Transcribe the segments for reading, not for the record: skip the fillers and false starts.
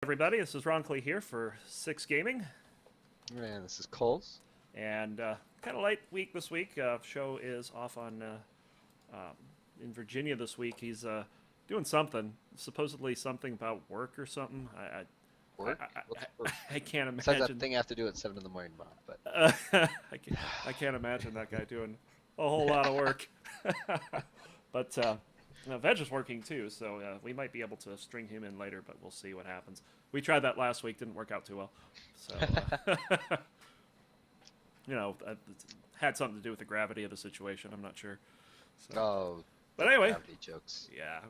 Everybody, this is Roncli here for Six Gaming, And this is Coles. and kind of light week this week. Show is off on um, in Virginia this week. He's doing something, supposedly something about work or something. Work? What's work? I can't Besides that imagine. thing I have to do at 7 in the morning, Bob. But I can't imagine that guy doing a whole lot of work. But Veg is working too, so we might be able to string him in later, but we'll see what happens. We tried that last week, didn't work out too well. So, it had something to do with the gravity of the situation. I'm not sure. So, oh, but the anyway, gravity jokes. yeah,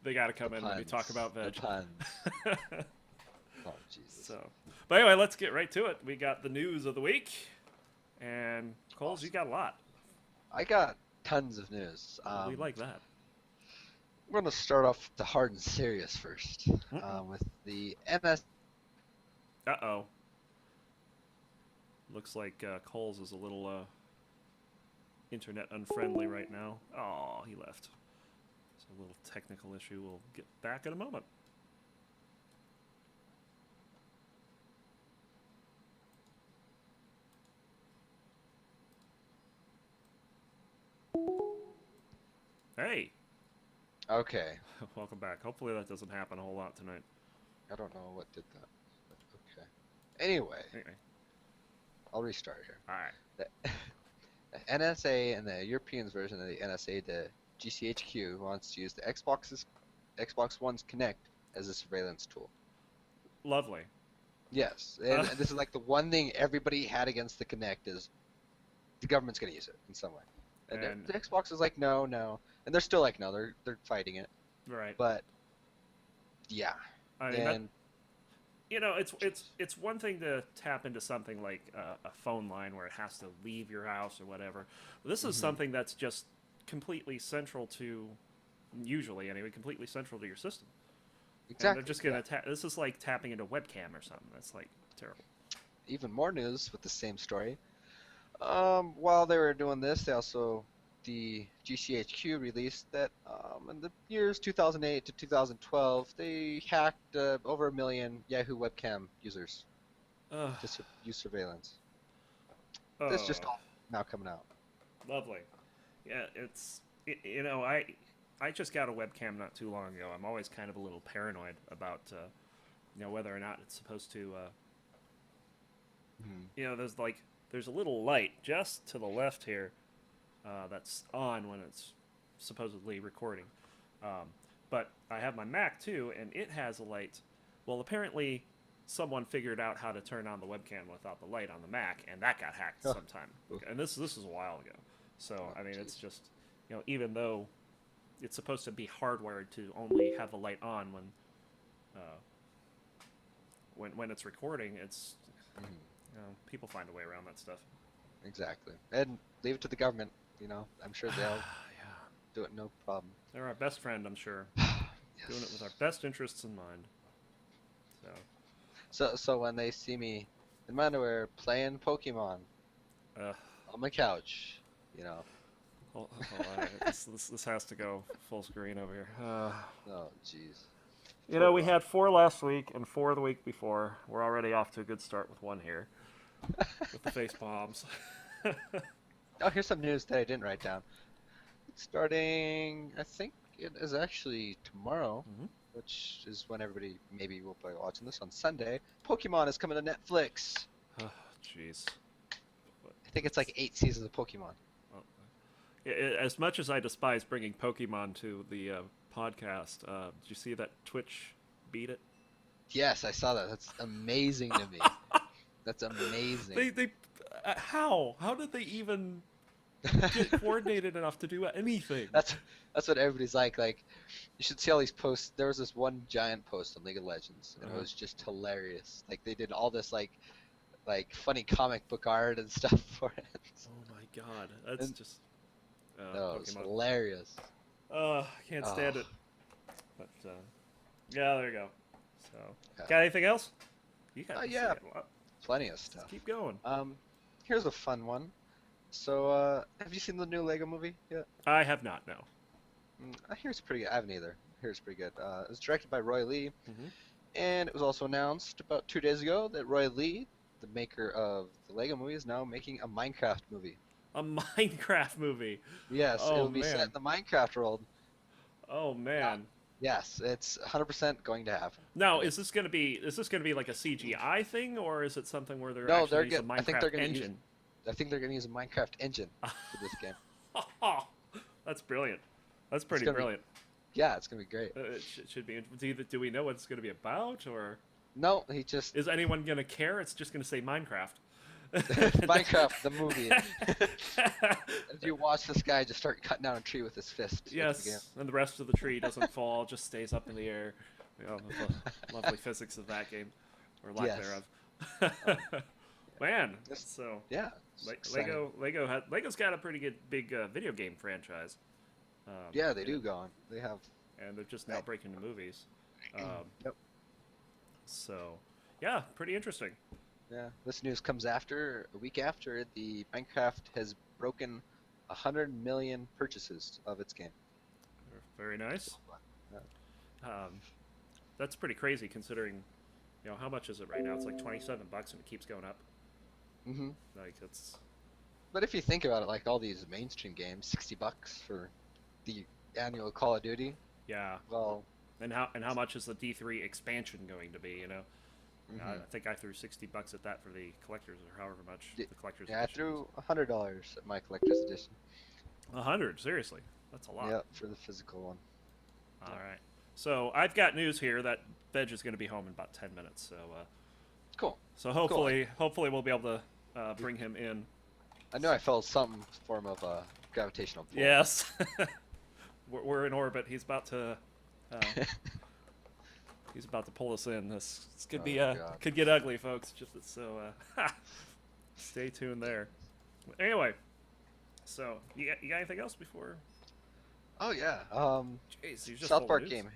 they got to come The in when we talk puns. about The Veg. puns. Oh, Jesus. So, but anyway, let's get right to it. We got the news of the week, and Coles, you Awesome. got a lot. I got tons of news. We like that. We're going to start off the hard and serious first with the MS. Uh-oh. Looks like Coles is a little internet unfriendly right now. Oh, he left. It's a little technical issue. We'll get back in a moment. Hey, Okay. welcome back. Hopefully that doesn't happen a whole lot tonight. I don't know what did that. But okay. Anyway, Anyway, I'll restart here. all right. The the NSA and the Europeans version of the NSA, the GCHQ, wants to use the Xbox One's Connect as a surveillance tool. Lovely. Yes, and this is like the one thing everybody had against the Kinect is the government's going to use it in some way. And, And the Xbox is like, no, no, and they're still like, no, they're fighting it. right. But yeah, I mean, and it's one thing to tap into something like a phone line where it has to leave your house or whatever. But this is hmm something that's just completely central to, usually anyway, completely central to your system. And they're exactly. just Yeah. gonna this is like tapping into webcam or something. That's like terrible. Even more news with the same story. While they were doing this, the GCHQ released that in the years 2008 to 2012, they hacked over 1 million Yahoo webcam users Ugh. to use surveillance. This just Oh, all now coming out. lovely. Yeah, I just got a webcam not too long ago. I'm always kind of a little paranoid about whether or not it's supposed to Mhm. there's a little light just to the left here that's on when it's supposedly recording. Um, but I have my Mac too, and it has a light. Well, apparently, someone figured out how to turn on the webcam without the light on the Mac, and that got hacked Oh, sometime. oof. And this is a while ago. So Oh, I mean, it's jeez. just even though it's supposed to be hardwired to only have the light on uh, when it's recording, it's Mhm. people find a way around that stuff. Exactly. And leave it to the government. I'm sure they'll Yeah, do it no problem. they're our best friend, I'm sure. Doing it with our Yes. best interests in mind. So, So when they see me in my underwear playing Pokemon uh, on my couch, you know. hold on. This has to go full screen over here. Oh, jeez. We For had four last week and four the week before. We're already off to a good start with one here with the face palms. Oh, here's some news that I didn't write down. Starting, I think it is actually tomorrow, Mhm. which is when everybody maybe will be watching this on Sunday. Pokemon is coming to Netflix. Oh, jeez. I think it's like 8 seasons of Pokemon. Well, as much as I despise bringing Pokemon to the podcast, did you see that Twitch beat it? Yes, I saw that. That's amazing to me. That's amazing. They how did they even get coordinated enough to do anything? That's what everybody's like. Like, you should see all these posts. There was this one giant post on League of Legends, and it Uh-huh. was just hilarious. Like they did all this like funny comic book art and stuff for it. Oh my god, that's And just no, it was Pokemon. hilarious. Can't stand Oh, it. But yeah, there you go. So, yeah. got anything else? You got this. You Yeah, got a lot. plenty of Let's stuff. keep going. Um, Here's a fun one. So, have you seen the new Lego movie yet? I have not. No. I hear it's pretty good. I haven't either. I hear it's pretty good. It was directed by Roy Lee. Hmm. And it was also announced about 2 days ago that Roy Lee, the maker of the Lego movie, is now making a Minecraft movie. A Minecraft movie. Yes, it Oh will be set man. in the Minecraft world. Oh Now, man. yes, it's 100% going to happen. Now, It is is. this gonna be like a CGI thing, or is it something where they're No, actually they're gonna use a get. I think Minecraft they're going to use. engine? I think they're going to use a Minecraft engine for this game. That's brilliant. That's It's pretty gonna be. brilliant. Yeah, it's going to be great. It should be. Do we know what it's gonna be about, or No, he just is anyone gonna care? It's just gonna say Minecraft. Minecraft the movie. As you watch this guy just start cutting down a tree with his fist. It's the game. Yes, and the rest of the tree doesn't fall, just stays up in the air. The lovely physics of that game, or lack Yes. thereof. Man, This- so Yeah. it's exciting. Lego's got a pretty good big video game franchise. Yeah, they do go on. They have. and they're just now Right. breaking into movies. Yep. So, yeah, pretty interesting. Yeah. This news comes after a week after the Minecraft has broken 100 million purchases of its game. Very nice. Yeah. That's pretty crazy considering, how much is it right now? It's like $27 and it keeps going up. hmm Like it's But if you think about it, like all these mainstream games, $60 for the annual Call of Duty. yeah. Well, And how much is the D3 expansion going to be? I mhm. think I threw $60 at that for the collectors, or however much Y- the collectors. yeah, I edition threw $100 at my collector's edition. is. 100, seriously, that's a lot. Yeah, for the physical one. All right. So I've got news here that Veg is going to be home in about 10 minutes. Cool. So hopefully we'll be able to bring him in. I know I felt some form of gravitational pull. Yes. we're in orbit. He's about to. He's about to pull us in. This could be Oh, God. could get ugly, folks. Just so stay tuned there. Anyway, so you got anything else before? Oh yeah. Jeez, you just South full Park news. game.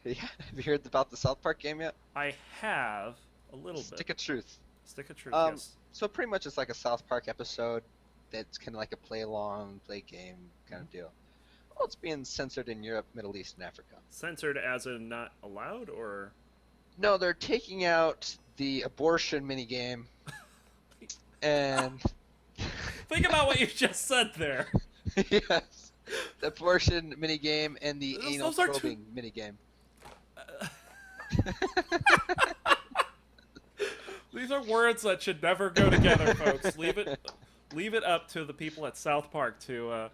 Yeah, have you heard about the South Park game yet? I have a little Stick bit. of Truth. Stick of truth. Um, Yes. So pretty much it's like a South Park episode that's kind of like a play along, play game kind of deal. Well, it's being censored in Europe, Middle East, and Africa. Censored as in not allowed, or No, they're taking out the abortion minigame and think about what you just said there. yes, the abortion minigame and the Those anal are two- probing minigame. These are words that should never go together, folks. Leave it up to the people at South Park to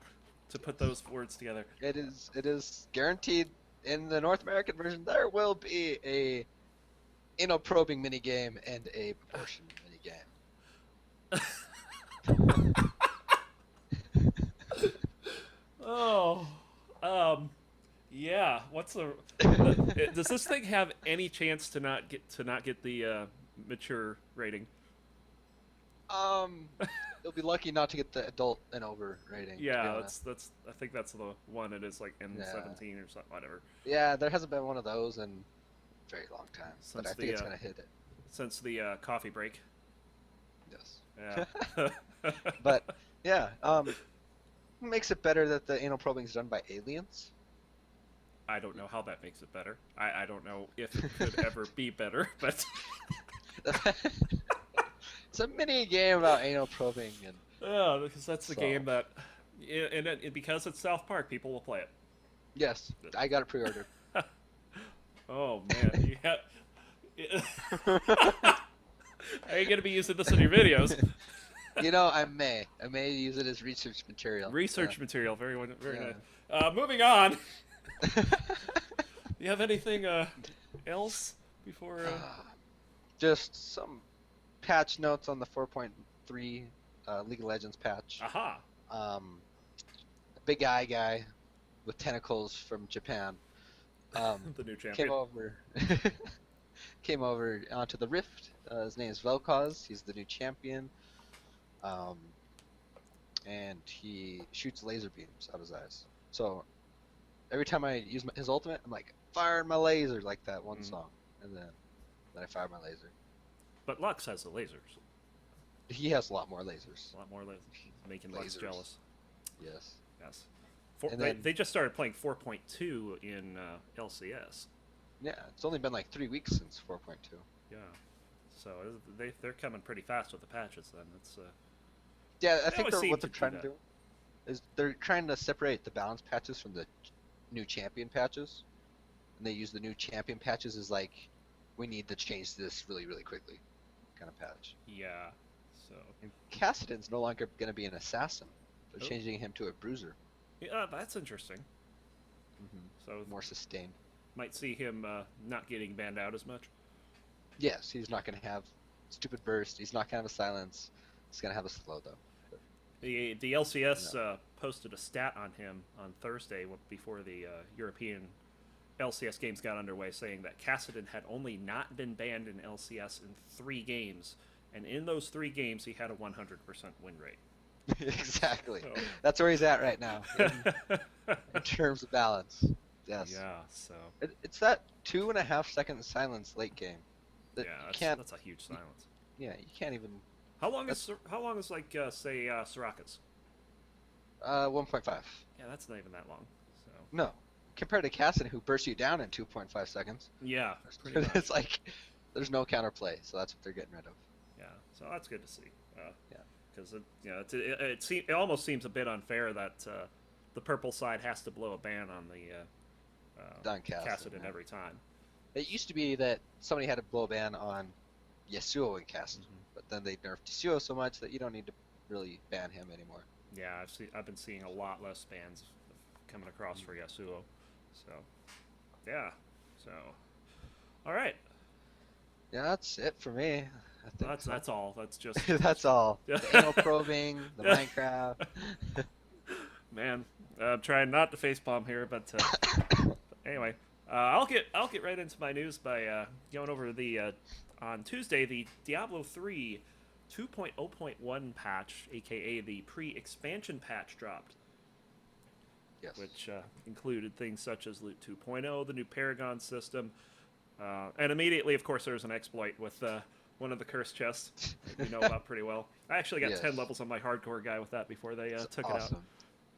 put those words together. It is guaranteed in the North American version there will be a anal probing minigame and a abortion minigame. Oh, yeah. What's the? Does this thing have any chance to not get the mature rating? You'll be lucky not to get the adult and over rating. to be Yeah, honest. that's. I think that's the one. It is like N17 or something, whatever. Yeah, there hasn't been one of those in a very long time, but Since I think the, it's gonna hit it. Since the coffee break. Yes. Yeah. But yeah, makes it better that the anal probing is done by aliens. I don't know how that makes it better. I don't know if it could ever be better, but It's a mini game about anal probing and yeah, because that's the So- game that, and because it's South Park, people will play it. yes, I got it pre-ordered. Oh man, are you gonna be using this in your videos? You know, I may use it as research material. Research material, very Yeah. nice. Moving on. You have anything else before? Just some patch notes on the 4.3 League of Legends patch. Aha. A big eye guy with tentacles from Japan The new came champion. over came over onto the Rift. His name is Vel'Koz. He's the new champion. And he shoots laser beams out of his eyes. So every time I use his ultimate, I'm like firing my laser like that one Mhm. song, and then I fire my laser. But Lux has the lasers. He has a lot more lasers. A lot more lasers, making Lux Lasers. jealous. Yes. Yes. And then- They just started playing 4.2 in LCS. Yeah, it's only been like 3 weeks since 4.2. Yeah. So they're coming pretty fast with the patches. Then Yeah, I they think always seem what to they're do trying to that. do is they're trying to separate the balance patches from the new champion patches, and they use the new champion patches as like, we need to change this really, really quickly kind of patch. Yeah. So And Cassidon's no longer going to be an assassin. They're oh changing him to a bruiser. yeah, that's interesting. Hmm. So More sustained. might see him not getting banned out as much. Yes, he's not going to have stupid burst. He's not going to have a silence. He's going to have a slow though. But, The LCS posted a stat on him on Thursday before the European LCS games got underway, saying that Cassidon had only not been banned in LCS in 3 games, and in those 3 games he had a 100% win rate. exactly. So, That's where he's at right now in terms of balance. Yes. yeah, so It's that 2.5 second silence late game that yeah, you can't. that's a huge silence. Yeah, you can't even. How long is like say Soraka's? 1.5. Yeah, that's not even that long. So No, compared to Cassidon, who bursts you down in 2.5 seconds. yeah, pretty much. It's like there's no counterplay, so that's what they're getting rid of. Yeah, so that's good to see. Yeah. Because it almost seems a bit unfair that the purple side has to blow a ban on the Don Cassidon, Cassidon yeah. every time. It used to be that somebody had to blow a ban on Yasuo and Cassidon, but then they nerfed Yasuo so much that you don't need to really ban him anymore. Yeah, I've been seeing a lot less bans coming across for Yasuo. So yeah, so all right. Yeah, that's it for me. I think That's all. That's just that's all. The anal probing, the Minecraft. man. I'm trying not to facepalm here, but anyway, I'll get right into my news by going over the on Tuesday the Diablo 3 2.0.1 patch, aka the pre-expansion patch, dropped, Yes. which included things such as Loot 2.0, the new Paragon system, and immediately, of course, there's an exploit with one of the curse chests that we know about pretty well. I actually got Yes. 10 levels on my hardcore guy with that before they It's took awesome. it out.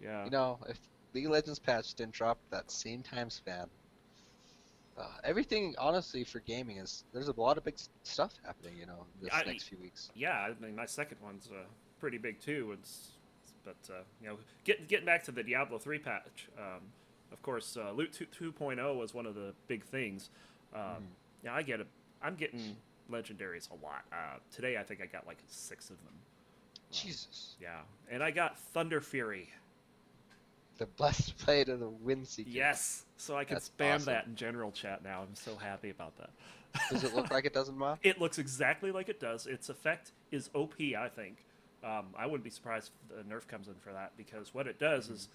Yeah. You know, if League of Legends patch didn't drop that same time span, everything honestly for gaming is there's a lot of big stuff happening. You know, this next few weeks. Yeah, I mean, my second one's pretty big too. But you know, getting back to the Diablo 3 patch, of course, Loot 2.0 was one of the big things. Yeah, I'm getting legendaries a lot. Today, I think I got like 6 of them. Jesus. Yeah, and I got Thunder Fury. The blessed blade of the Windseeker. Yes, so I can That's spam awesome. that in general chat now. I'm so happy about that. Does it look like it does in WoW? It looks exactly like it does. Its effect is OP, I think. I wouldn't be surprised if the nerf comes in for that, because what it does is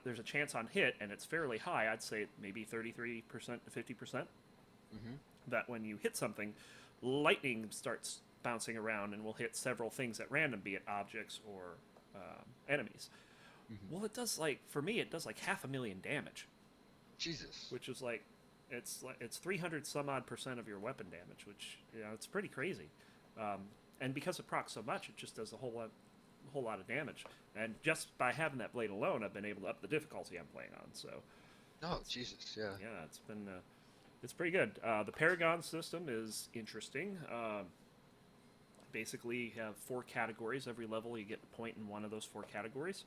there's a chance on hit, and it's fairly high. I'd say maybe 33% to 50%. That when you hit something, lightning starts bouncing around and will hit several things at random, be it objects or enemies. Well, it does for me, it does like 500,000 damage, Jesus. which is it's 300 some odd % of your weapon damage, which it's pretty crazy. And because it procs so much, it just does a whole lot of damage. And just by having that blade alone, I've been able to up the difficulty I'm playing on. So Oh, Jesus. Yeah. yeah, it's pretty good. The Paragon system is interesting. Basically, you have 4 categories. Every level, you get a point in one of those 4 categories,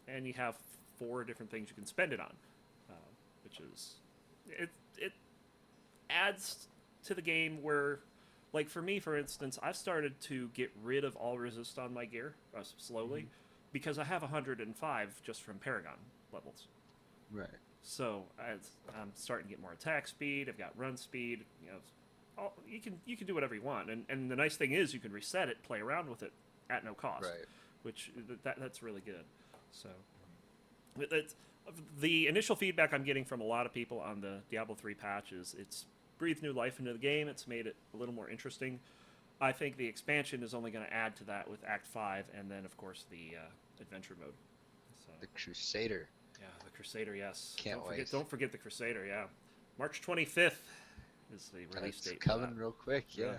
and you have 4 different things you can spend it on, which is it adds to the game where, like for me, for instance, I've started to get rid of all resist on my gear slowly because I have 105 just from Paragon levels. Right. So I'm starting to get more attack speed. I've got run speed. You can do whatever you want, and the nice thing is you can reset it, play around with it at no cost, Right. which that's really good. So the initial feedback I'm getting from a lot of people on the Diablo 3 patch is it's breathed new life into the game. It's made it a little more interesting. I think the expansion is only going to add to that with Act 5, and then of course the adventure mode. So, The Crusader. yeah, the Crusader, yes. Can't wait. Don't forget the Crusader, yeah. March 25th is the release It's date. for coming that. real quick. Yeah.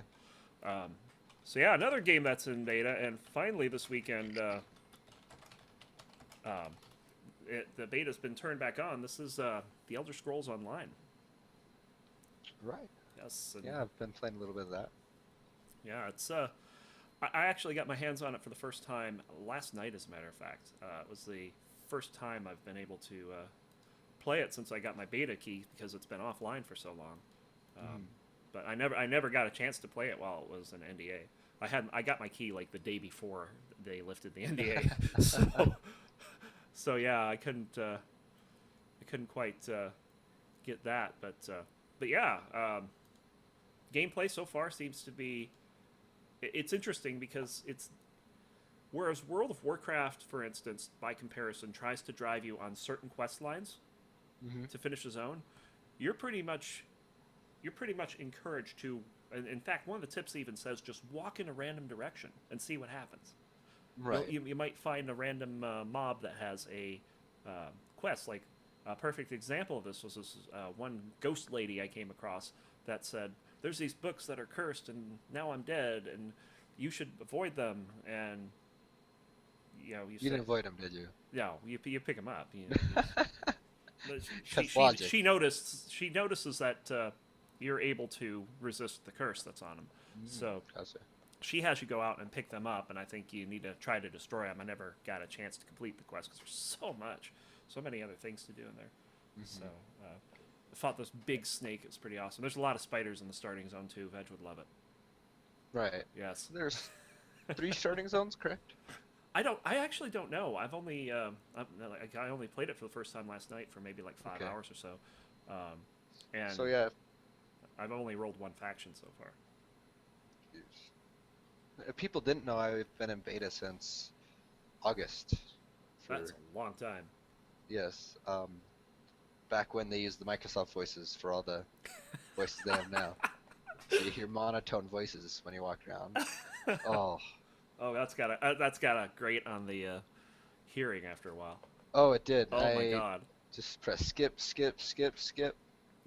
So yeah, another game that's in beta, and finally this weekend, the beta's been turned back on. This is the Elder Scrolls Online. Right. Yes, and Yeah, I've been playing a little bit of that. yeah, it's I actually got my hands on it for the first time last night, as a matter of fact. It was the first time I've been able to play it since I got my beta key because it's been offline for so long. Um, Hmm. but I never got a chance to play it while it was an NDA. I got my key like the day before they lifted the NDA, so yeah, I couldn't quite get that, but yeah, gameplay so far seems to be it's interesting because it's whereas World of Warcraft, for instance, by comparison, tries to drive you on certain quest lines Hmm. to finish a zone, you're pretty much encouraged to. In fact, one of the tips even says just walk in a random direction and see what happens. Right. You might find a random mob that has a quest. Like a perfect example of this was this one ghost lady I came across that said, "There's these books that are cursed, and now I'm dead, and you should avoid them." And you You say, didn't avoid him, did you? "No, you pick them up." You That's logic. she notices that you're able to resist the curse that's on them. Mm, So gotcha. she has you go out and pick them up, and I think you need to try to destroy them. I never got a chance to complete the quest because there's so many other things to do in there. So Hmm. I fought this big snake. It's pretty awesome. There's a lot of spiders in the starting zone too. Veg would love it. Right. Yes. There's three starting zones, correct? I don't. I actually don't know. I only played it for the first time last night for maybe like 5 hours or so, um, and So yeah, I've only rolled one faction so far. if people didn't know, I've been in beta since August. That's For a long time. yes, back when they used the Microsoft voices for all the voices they have now. So you hear monotone voices when you walk around. Oh, Oh, that's gotta grate on the hearing after a while. oh, it did. Oh my I god. just press skip, skip, skip, skip.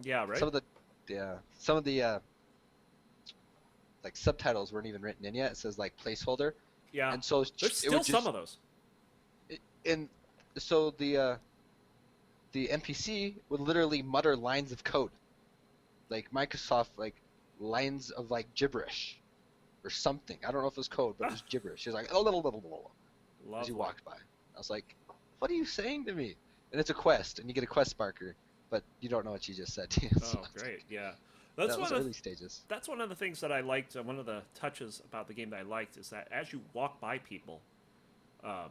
Yeah, right. Some of the, yeah, some of the like subtitles weren't even written in yet. It says like placeholder, Yeah. and so There's it would still some just of those. and so the NPC would literally mutter lines of code, like Microsoft like lines of like gibberish or something. I don't know if it was code, but it was gibberish. She was like, oh, little, little, little, as you Lovely. walked by. I was like, what are you saying to me? And it's a quest, and you get a quest marker, but you don't know what she just said to you. So Oh, it's like, great. Yeah. That's that was one of early stages. that's one of the things that I liked. One of the touches about the game that I liked is that as you walk by people, um,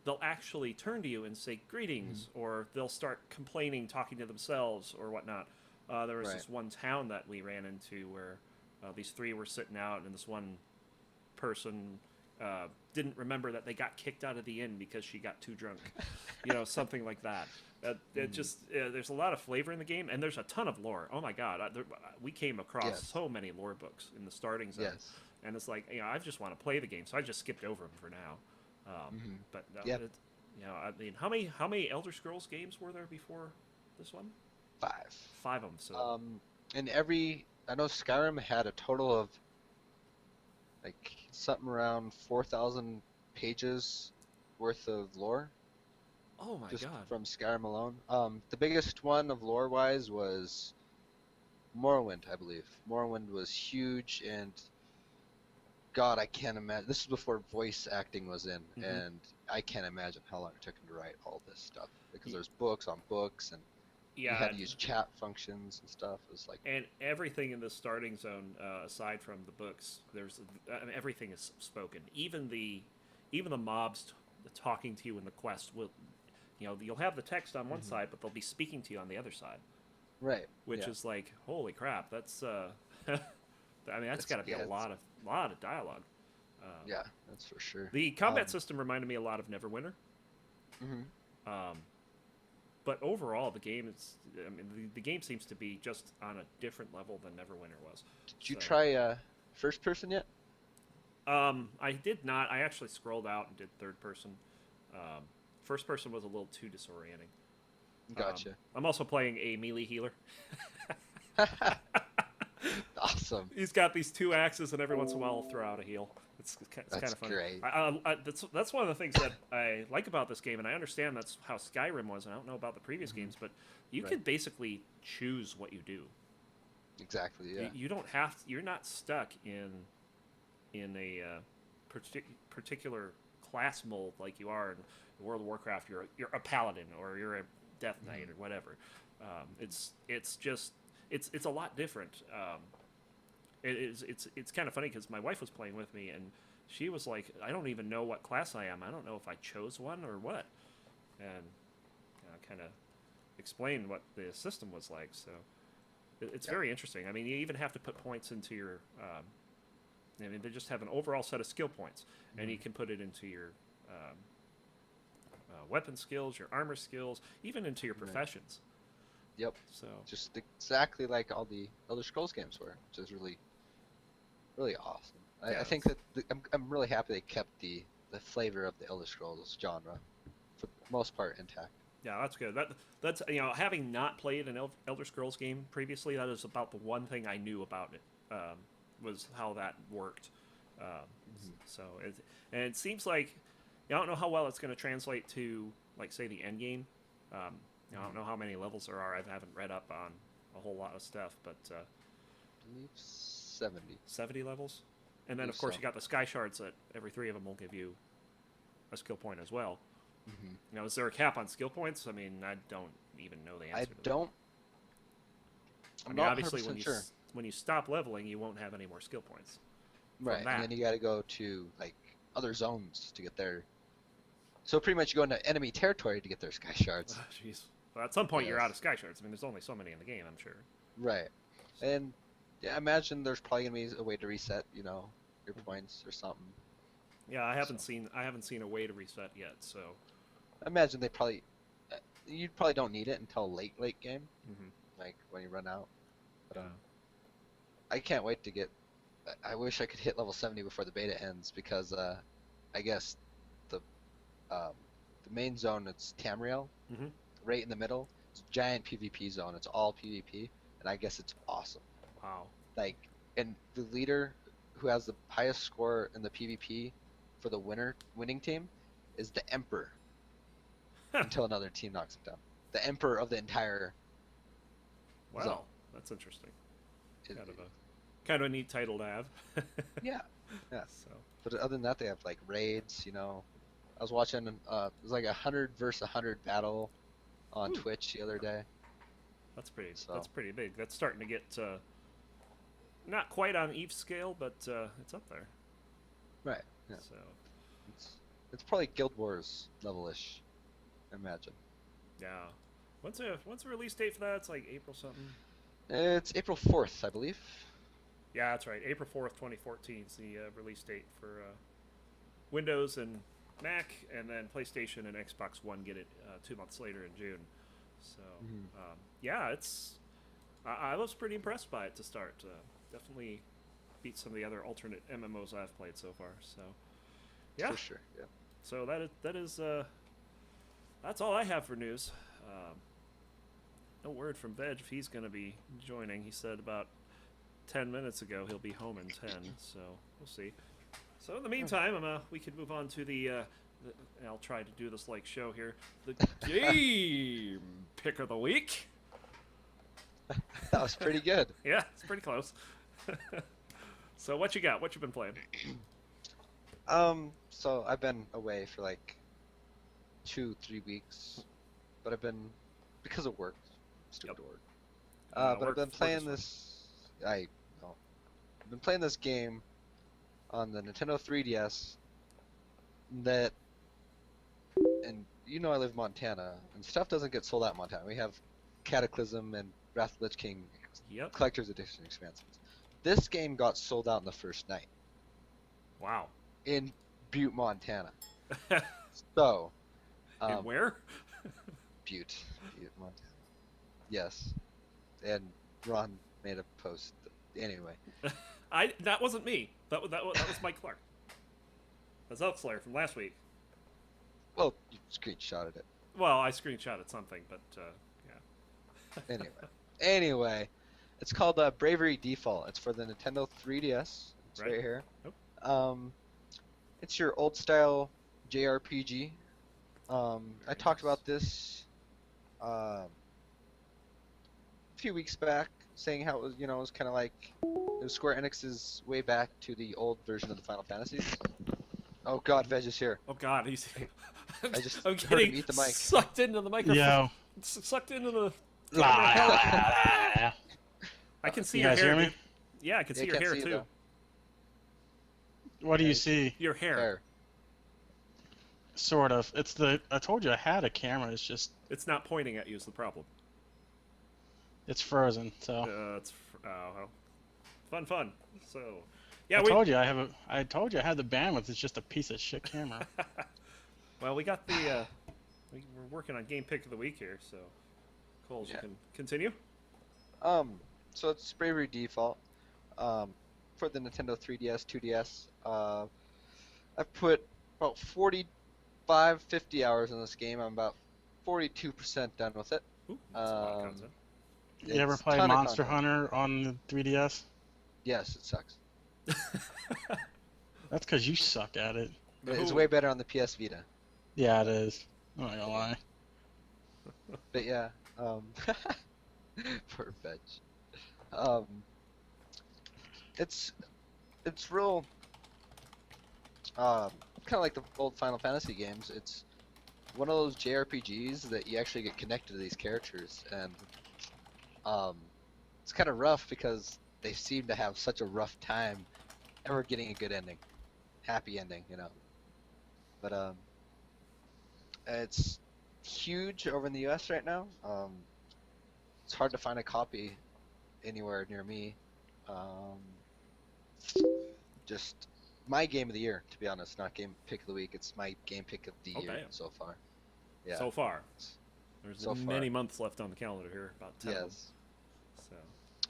they'll actually turn to you and say Mhm. greetings, or they'll start complaining, talking to themselves, or whatnot. There was Right. this one town that we ran into where these three were sitting out, and this one person didn't remember that they got kicked out of the inn because she got too drunk, something like that. It Mhm. just there's a lot of flavor in the game, and there's a ton of lore. Oh my god, we came across Yes. so many lore books in the starting zone, Yes. and it's like I just want to play the game, so I just skipped over them for now. Hmm. But Yep. I mean, how many Elder Scrolls games were there before this one? 5. 5 of them. So Um, and I know Skyrim had a total of like something around 4,000 pages worth of lore oh my just god, from Skyrim alone. The biggest one of lore wise was Morrowind, I believe. Morrowind was huge, and God, I can't imagine. This is before voice acting was in, hmm and I can't imagine how long it took him to write all this stuff because there's books on books, and you yeah, had to use chat functions and stuff. It was like, and everything in the starting zone, aside from the books, I mean, everything is spoken. Even the mobs talking to you in the quest will, you'll have the text on one mhm. side, but they'll be speaking to you on the other side, Right? which Yeah, is like, holy crap, that's I mean, that's got to be a it's lot of dialogue. Um, yeah, that's for sure. the combat system reminded me a lot of Neverwinter. Mhm. Um, but overall, the game is. I mean, the game seems to be just on a different level than Neverwinter was. Did you So, try first person yet? I did not. I actually scrolled out and did third person. Um, first person was a little too disorienting. Gotcha. I'm also playing a melee healer. Awesome. He's got these two axes, and every once in a while, he'll throw out a heal. It's kind That's of funny. great. That's one of the things that I like about this game, and I understand that's how Skyrim was. And I don't know about the previous Hmm. games, but you Right. could basically choose what you do. Exactly. Yeah. You don't have to, you're not stuck in a particular class mold like you are in World of Warcraft. You're a paladin or you're a death knight Hmm. or whatever. It's just it's a lot different. It's kind of funny because my wife was playing with me and she was like, I don't even know what class I am. I don't know if I chose one or what, and kind of explained what the system was like. So it's Yep. very interesting. I mean, you even have to put points into your. I mean, they just have an overall set of skill points, and Hmm. you can put it into your weapon skills, your armor skills, even into your Right. professions. Yep. So Just exactly like all the Elder Scrolls games were, which is really really awesome. I yeah, think that I'm really happy they kept the flavor of the Elder Scrolls genre for the most part intact. yeah, that's good. That's having not played an Elder Scrolls game previously, that is about the one thing I knew about it. Was how that worked. Um, Hmm. so and it seems like I don't know how well it's going to translate to like say the end game. Um, I don't Hmm. know how many levels there are. I haven't read up on a whole lot of stuff, but I believe 70. 70 levels. And I then believe of course so. you got the sky shards that every three of them will give you a skill point as well. Hmm. Now, is there a cap on skill points? I mean, I don't even know the I answer to that. don't. I I'm mean, not obviously, 100% sure. when you stop leveling, you won't have any more skill points from Right, and that. then you got to go to like other zones to get there. So pretty much you go into enemy territory to get their sky shards. Jeez. Well, at some point, you're out Yes. of sky shards. I mean, there's only so many in the game, I'm sure. Right. So, And yeah, I imagine there's probably gonna be a way to reset, your mhm. points or something. Yeah, So I haven't seen a way to reset yet. So, I imagine they probably, you probably don't need it until late game, hmm like when you run out. But yeah. I can't wait to get. I wish I could hit level 70 before the beta ends because I guess the um, the main zone it's Tamriel, hmm right in the middle. It's a giant PvP zone. It's all PvP, and I guess it's awesome. Wow. Like, and the leader who has the highest score in the PvP for the winning team is the Emperor until another team knocks him down. The Emperor of the entire zone. Well, that's interesting. It, Kind of a kind of a neat title to have. yeah, yeah. So, But other than that, they have like raids. I was watching. It was like 100 versus 100 battle on whew, Twitch the other day. that's So pretty big. That's starting to get not quite on Eve's scale, but it's up there. right, yeah. So, It's it's probably Guild Wars level-ish, I imagine. yeah. When's the release date for that? It's like April something. It's April 4th, I believe. Yeah, that's right. April 4th, 2014 is the release date for Windows and Mac, and then PlayStation and Xbox One get it 2 months later in June. So, Hmm. yeah, I was pretty impressed by it to start. Definitely beat some of the other alternate MMOs I've played so far. So, yeah. For sure. Yeah. So that is that's all I have for news. Um, no word from Veg if he's going to be joining. He said about 10 minutes ago he'll be home in 10. So we'll see. So in the meantime, we could move on to the. I'll try to do this like show here. The game pick of the week. That was pretty good. Yeah, it's pretty close. So what you got? What you been playing? So I've been away for like 2, 3 weeks, but I've been because of work, Yep. stupid work. But I've been Work is playing fun. this. I no, I've been playing this game on the Nintendo 3DS that, and I live in Montana, and stuff doesn't get sold out in Montana. We have Cataclysm and Wrath of the Lich King Yep. Collector's Edition expansions. This game got sold out in the first night Wow. in Butte, Montana. So, And um, where? Butte, Montana. Yes, and Ron made a post. Anyway, I that wasn't me. That was Mike Clark. That's Elk Slayer from last week. well, you screenshotted it. Well, I screenshotted something, but yeah. Anyway, anyway, it's called Bravery Default. It's for the Nintendo 3DS. It's Right. right here. Nope. Um, it's your old style JRPG. I Very talked nice. about this a few weeks back saying how it was, it was kind of like it was Square Enix's way back to the old version of the Final Fantasies. Oh God, Veg is here. Oh God, he's. I just I'm heard him getting eat the mic. sucked into the microphone. Yo. Sucked into the La, camera. la, la, la. I can see You your guys hair, hear me? dude. Yeah, I can Yeah, see I your can't hair see you, too. though. What do you Nice. see? Your hair. There. Sort of. It's the. I told you I had a camera. It's just. It's not pointing at you is the problem. It's frozen. So. Well, fun. So, yeah, I told you I have a. I told you I had the bandwidth. It's just a piece of shit camera. Well, we got the. We're working on game pick of the week here, so Coles, Yeah. you can continue. So it's Bravery Default. For the Nintendo 3DS, 2DS. I've put about 45, 50 hours in this game. I'm about 42% done with it. Ooh, that's a lot of Um, content. You ever It's play ton of Monster content. Hunter on the 3DS? Yes, it sucks. That's because you suck at it. But it's Ooh. way better on the PS Vita. Yeah, it is. I'm not gonna lie. But yeah, poor Veg. Um, it's real. Kind of like the old Final Fantasy games. It's one of those JRPGs that you actually get connected to these characters, and it's kind of rough because they seem to have such a rough time ever getting a good ending, happy ending, But it's huge over in the U.S. right now. It's hard to find a copy anywhere near me. Just my game of the year, to be honest, not game pick of the week. It's my game pick of the year Okay. so far. Yeah. So far. There's So many far. months left on the calendar here, about 10 of them. Yes. So,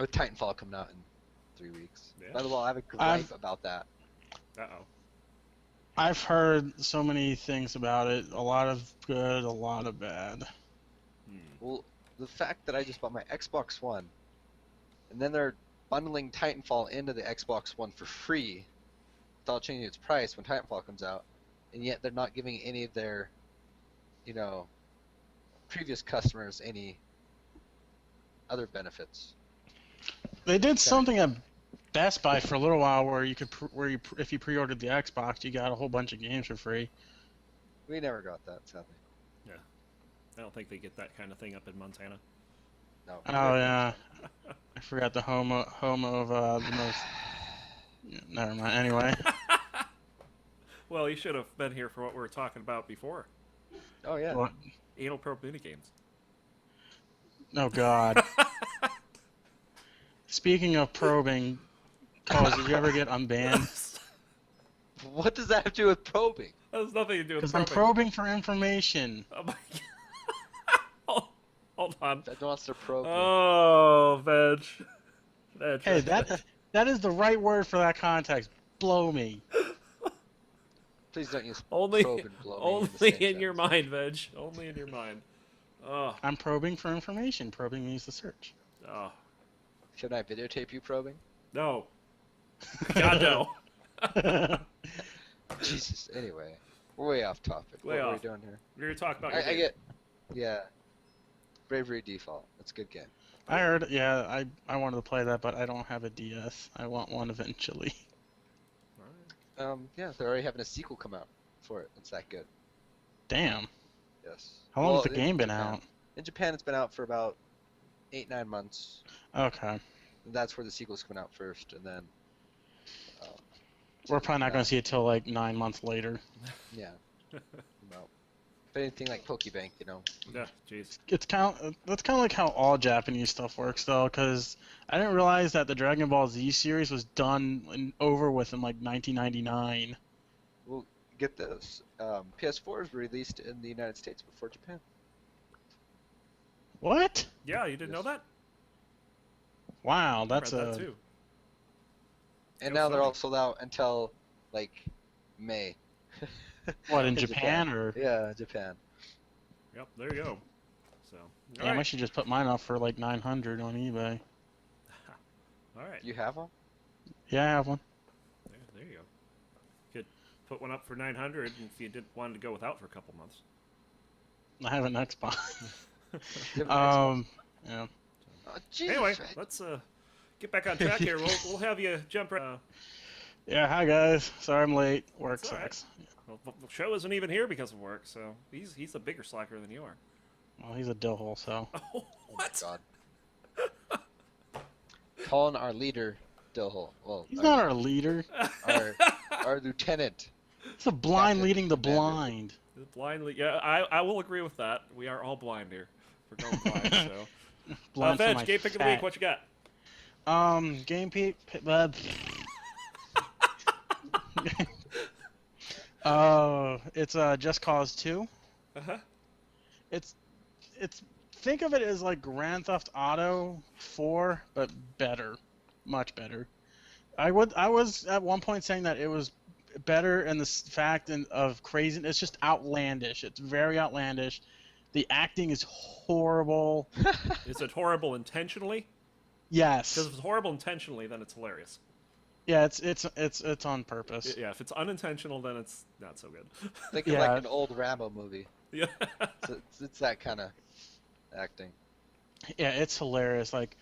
With Titanfall coming out in 3 weeks. Yeah. By the way, I have a gripe I've- about that. uh-oh. I've heard so many things about it. A lot of good, a lot of bad. Well, the fact that I just bought my Xbox One, and then they're bundling Titanfall into the Xbox One for free, without changing its price when Titanfall comes out, and yet they're not giving any of their, previous customers any other benefits. They did something at Best Buy for a little while where you could, if you pre-ordered the Xbox, you got a whole bunch of games for free. We never got that, sadly. I don't think they get that kind of thing up in Montana. No. Oh yeah, I forgot the home of the most. Yeah, never mind. Anyway, Well, you should have been here for what we were talking about before. Oh yeah. what? Anal probe minigames. Oh God. Speaking of probing, Cole, did you ever get unbanned? What does that have to do with probing? That has nothing to do with Because I'm probing. probing for information. Oh my god. Hold on. That wants to probe. Oh, Veg. Hey, that is the right word for that context. Blow me. Please don't use only probe and blow me only the same in your sentence. mind, Veg. Only in your mind. Oh, I'm probing for information. Probing means to search. oh. Should I videotape you probing? No. God no. Jesus. Anyway, we're way off topic. Way what are off. we doing here? We're gonna talk about your I game. get. Yeah. Bravery Default. It's a good game. I heard, yeah, I wanted to play that, but I don't have a DS. I want one eventually. Alright. Yeah, they're already having a sequel come out for it. It's that good. Damn. Yes. How long has the in game been Japan- out? In Japan, it's been out for about 8-9 months. Okay. And that's where the sequel's coming out first, and then. We're probably not going to see it till like 9 months later. Yeah. Well, if anything like Pokebank, Yeah, jeez. That's kind of like how all Japanese stuff works, though, because I didn't realize that the Dragon Ball Z series was done and over with in like 1999. Well, get this. PS4 was released in the United States before Japan. What? Yeah, you didn't know that? Wow, I that's read that too. And Go now they're Sony. all sold out until, like, May. what, in Japan or? Yeah, Japan. Yep, there you go. So, Damn, I alright. should just put mine up for like 900 on eBay. Alright, You have one? Yeah, I have one. there you go. Could put one up for 900 if you didn't want to go without for a couple months. I have an Xbox. You have an Xbox? Yeah. Oh, jeez. Anyway, let's get back on track here. We'll have you jump right. Yeah, hi guys. Sorry I'm late. Work That's all right. sucks. Well, the show isn't even here because of work, so he's a bigger slacker than you are. Well, he's a dillhole, so. Oh, Oh my what? God. Calling our leader Dillhole. Well, He's not our leader. our lieutenant. It's a blind Captain, leading the commander. blind. Blindly, yeah, I will agree with that. We are all blind here. We're going blind, so. Blind for Veg, my game pick of the fat. week. What you got? Game it's Just Cause 2. Uh-huh. It's think of it as like Grand Theft Auto 4, but better, much better. I was at one point saying that it was better in the fact of crazy. It's just outlandish. It's very outlandish. The acting is horrible. Is it horrible intentionally? Yes. Because if it's horrible intentionally, then it's hilarious. Yeah, it's on purpose. Yeah, if it's unintentional, then it's not so good. Think of like an old Rambo movie. Yeah. It's that kind of acting. Yeah, it's hilarious. Like,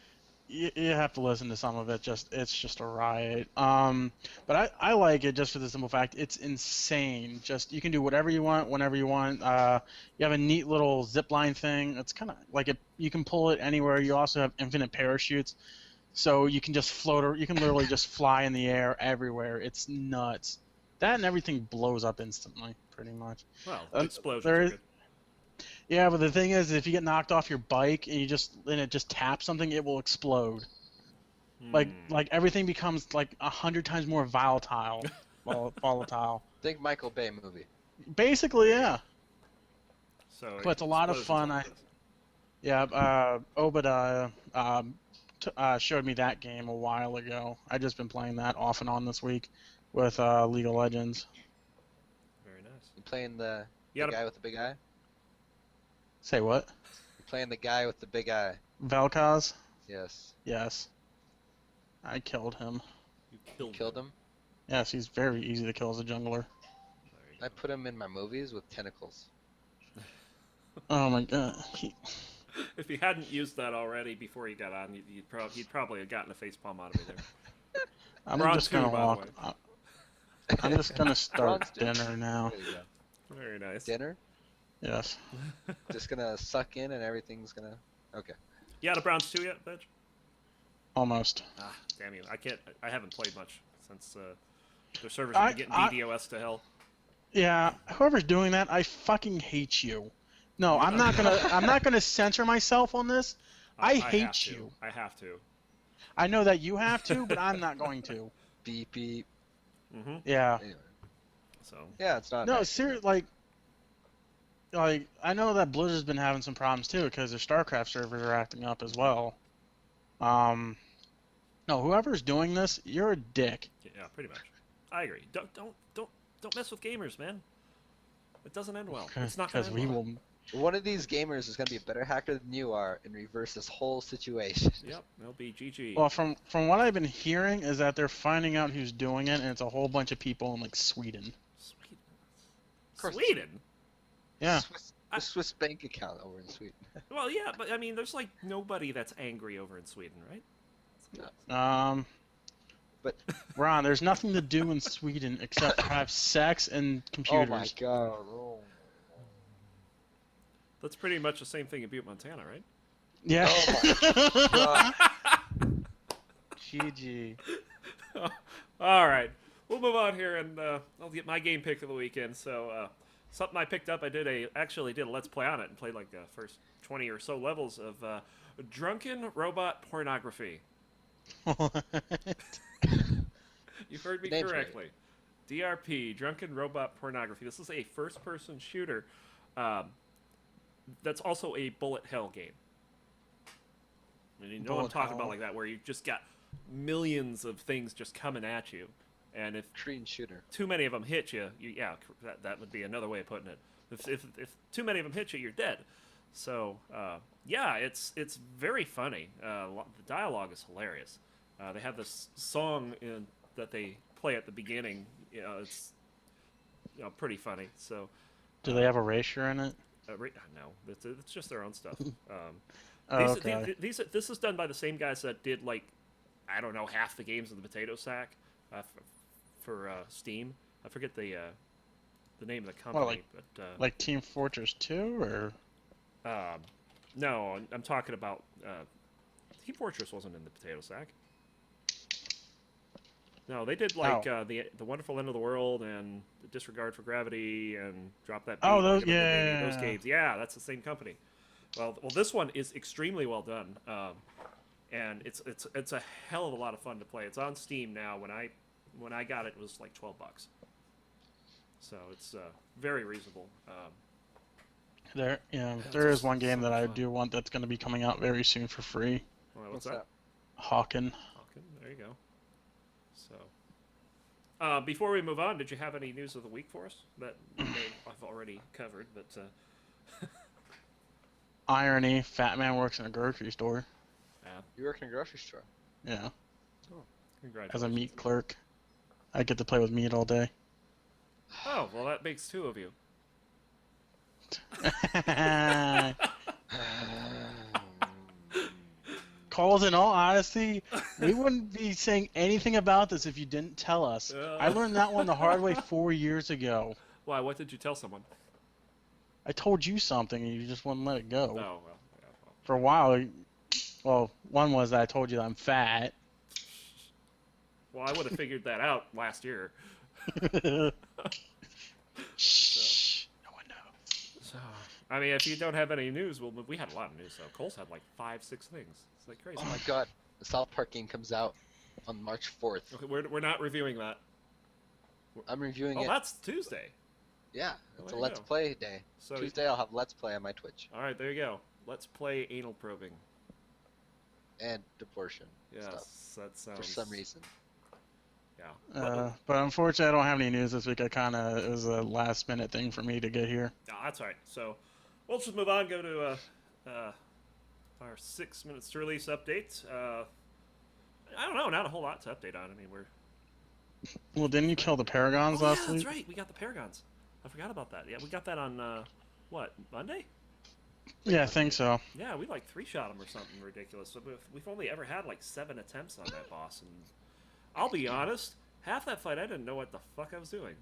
you have to listen to some of it. It's just a riot. But I like it just for the simple fact it's insane. Just you can do whatever you want, whenever you want. You have a neat little zip line thing. It's kind of like you can pull it anywhere. You also have infinite parachutes, so you can just float or you can literally just fly in the air everywhere. It's nuts. That and everything blows up instantly, pretty much. Well, explosions there are is- good. Yeah, but the thing is, if you get knocked off your bike and it just taps something, it will explode. Like everything becomes like 100 times more volatile. Volatile. Think Michael Bay movie. Basically, yeah. So But it's a lot of explosions fun. like this. Yeah, Obadiah showed me that game a while ago. I just been playing that off and on this week with League of Legends. Very nice. You playing the You gotta- guy with the big eye? Say what? You're playing the guy with the big eye. Vel'Koz? Yes. Yes. I killed him. You killed, Killed him. Yes, he's very easy to kill as a jungler. There you I go. put him in my movies with tentacles. Oh my god. If he hadn't used that already before he got on, he'd probably have gotten a facepalm out of me there. I'm Bronze just gonna two, by the walk. way. I'm just gonna start Bronze two. dinner now. There you go. Very nice. Dinner. Yes. Just gonna suck in and everything's gonna. Okay. You had a Browns 2 yet, Veg? Almost. Ah, damn you! I haven't played much since their servers have been getting DDoS to hell. Yeah, whoever's doing that, I fucking hate you. No, I'm not gonna censor myself on this. I have hate to. you. I have to. I know that you have to, but I'm not going to. Beep beep. Mm-hmm. Yeah. Anyway. So Yeah, it's not. No, nice. seriously, like I know that Blizzard's been having some problems too because their StarCraft servers are acting up as well. No, whoever's doing this, you're a dick. yeah, pretty much. I agree. Don't mess with gamers, man. It doesn't end well. It's not gonna Because end we well. will. One of these gamers is gonna be a better hacker than you are and reverse this whole situation. Yep, it'll be GG. Well, from what I've been hearing is that they're finding out who's doing it, and it's a whole bunch of people in like Sweden. Sweden. course. Sweden. Yeah. The Swiss bank account over in Sweden. Well, yeah, but I mean, there's like nobody that's angry over in Sweden, right? But Ron, there's nothing to do in Sweden except have sex and oh computers. my god. Oh. That's pretty much the same thing in Butte, Montana, right? Yeah. Oh my god. GG. All right, we'll move on here, and I'll get my game pick of the weekend. So something I picked up, I actually did a let's play on it and played like the first 20 or so levels of drunken robot pornography. What? You heard me Name's right. correctly. DRP, drunken robot pornography. This is a first-person shooter. That's also a bullet hell game. And you know what I'm Bullet talking hell. about like that, where you've just got millions of things just coming at you, and if Korean shooter. too many of them hit you, that would be another way of putting it. If too many of them hit you, you're dead. So yeah, it's very funny. The dialogue is hilarious. They have this song that they play at the beginning. It's pretty funny. So Do they have a erasure in it? no, it's just their own stuff. Oh, okay. This is done by the same guys that did like, I don't know, half the games of the Potato Sack for Steam. I forget the name of the What, company, but like Team Fortress 2 or? no, I'm talking about Team Fortress wasn't in the Potato Sack. No, they did like Oh. the Wonderful End of the World and the Disregard for Gravity and Drop That Beat. Oh, Rock those, It Up Like Baby, yeah. those games. Yeah, that's the same company. Well, this one is extremely well done, and it's a hell of a lot of fun to play. It's on Steam now. When I got it, it was like $12, so it's very reasonable. There is just one game so that much I fun. do want that's going to be coming out very soon for free. Well, What's what's that? Hawken. Okay, there you go. So, before we move on, did you have any news of the week for us that I've already covered? But Irony, Fat Man works in a grocery store. You work in a grocery store. Yeah, congratulations. as a meat clerk. I get to play with meat all day. Oh, well, that makes two of you. Coles, in all honesty, we wouldn't be saying anything about this if you didn't tell us. I learned that one the hard way 4 years ago. Why? What did you tell someone? I told you something and you just wouldn't let it go. Oh, well. Yeah, For a while, well, one was that I told you that I'm fat. well, I would have figured that out last year. Shh. No one knows. So, I mean, if you don't have any news, well, we had a lot of news. So Cole's had like 5, 6 things. It's like crazy. Oh my god, the South Park game comes out on March 4th. Okay, we're not reviewing that. I'm reviewing Oh, it. that's Tuesday. Yeah, Oh, it's there a you Let's go. Play day. So Tuesday I'll have Let's Play on my Twitch. all right, there you go. Let's play anal probing. And abortion Yes, stuff. that sounds. For some reason. Yeah. But unfortunately, I don't have any news this week. It was a last minute thing for me to get here. No, that's all right. So we'll just move on. Go to our 6 minutes to release update. I don't know, not a whole lot to update on. I mean, we're. Well, didn't you kill the Paragons Oh, last yeah, week? that's right. We got the Paragons. I forgot about that. Yeah, we got that on what, Monday? Yeah, I think so. Yeah, we like 3-shot him or something ridiculous. So we've only ever had like 7 attempts on that boss, and I'll be honest, half that fight I didn't know what the fuck I was doing.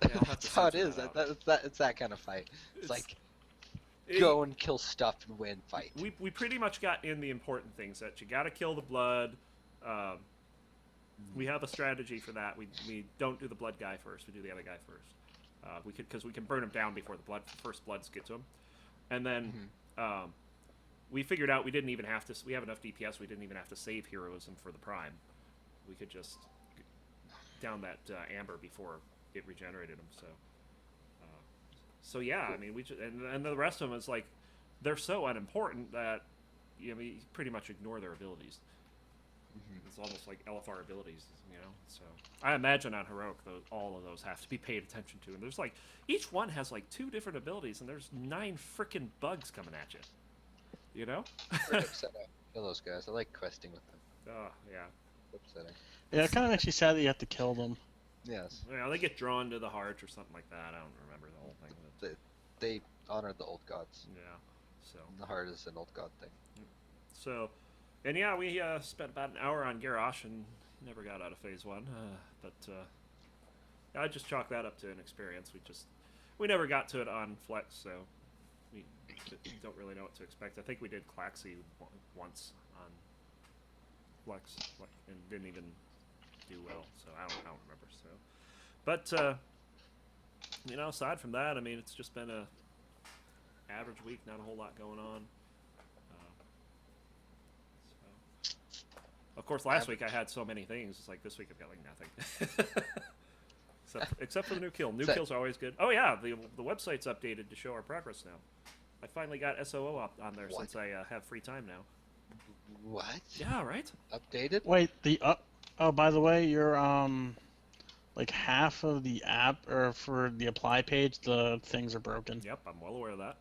Yeah, I'll have to That's how it censor is. that out. It's that kind of fight. It's like It- go and kill stuff and win fight. We pretty much got in the important things that you got to kill the blood. We have a strategy for that. We don't do the blood guy first. We do the other guy first. Because we can burn him down before the first bloods get to him. And then we figured out we didn't even have to. We have enough DPS. We didn't even have to save heroism for the prime. We could just down that amber before it regenerated him. So yeah, I mean and the rest of them is like they're so unimportant that you pretty much ignore their abilities. It's almost like LFR abilities, you know. So I imagine on heroic, all of those have to be paid attention to. And there's like each one has like 2 different abilities, and there's 9 freaking bugs coming at you. You know? Pretty upsetting. Kill those guys. I like questing with them. Oh yeah. Upsetting. Yeah, it kind of makes you sad that you have to kill them. Yes. Well, they get drawn to the heart or something like that. I don't remember the whole thing. But, They honor the old gods. yeah. So. And the heart is an old god thing. So, and yeah, we spent about an hour on Garrosh and never got out of phase 1. But I just chalk that up to an experience. We never got to it on Flex, so we don't really know what to expect. I think we did Claxy once on Flex, and didn't even do well. So I don't remember. So, but aside from that, I mean, it's just been a average week. Not a whole lot going on. Of course, last week I had so many things. It's like this week I've got like nothing. except for the new kill. New kills are always good. Oh yeah, the website's updated to show our progress now. I finally got SOO up on there since I have free time now. What? Yeah, right? Updated? Wait, oh, by the way, you're like half of the app or for the apply page, the things are broken. Yep, I'm well aware of that.